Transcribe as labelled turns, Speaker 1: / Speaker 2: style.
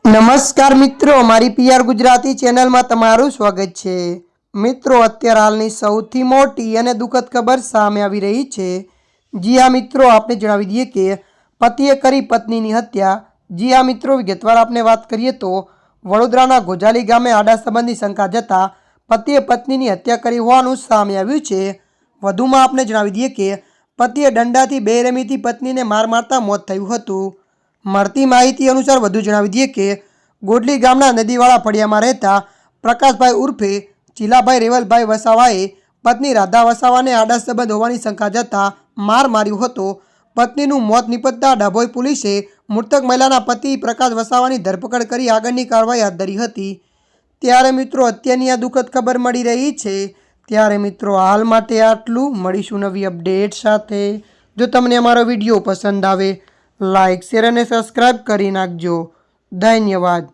Speaker 1: નમસ્કાર મિત્રો, મારી પીઆર ગુજરાતી ચેનલમાં તમારું સ્વાગત છે। મિત્રો, અત્યારે હાલની સૌથી મોટી અને દુઃખદ ખબર સામે આવી રહી છે। જી હા મિત્રો, આપને જણાવી દઈએ કે પતિએ કરી પત્નીની હત્યા। જી હા મિત્રો, વિગતવાર આપણે વાત કરીએ તો વડોદરાના ગોજાલી ગામે આડા સંબંધની શંકા જતા પતિએ પત્નીની હત્યા કરી હોવાનું સામે આવ્યું છે। વધુમાં આપણે જણાવી દઈએ કે પતિએ દંડાથી બેરહેમીથી પત્નીને માર મારતા મોત થયું હતું। મળતી માહિતી અનુસાર વધુ જણાવી દઈએ કે ગોડલી ગામના નદીવાળા ફળિયામાં રહેતા પ્રકાશભાઈ ઉર્ફે ચીલાભાઈ રેવલભાઈ વસાવાએ પત્ની રાધા વસાવાને આડા સંબંધ હોવાની શંકા જતા માર માર્યો હતો। પત્નીનું મોત નિપજતા ડભોઈ પોલીસે મૃતક મહિલાના પતિ પ્રકાશ વસાવાની ધરપકડ કરી આગળની કાર્યવાહી હાથ ધરી હતી। ત્યારે મિત્રો, અત્યારની આ દુઃખદ ખબર મળી રહી છે। ત્યારે મિત્રો, હાલ માટે આટલું। મળીશું નવી અપડેટ સાથે। જો તમને અમારો વિડીયો પસંદ આવે, લાઇક, શેર અને સબસ્ક્રાઈબ કરી નાખજો। ધન્યવાદ।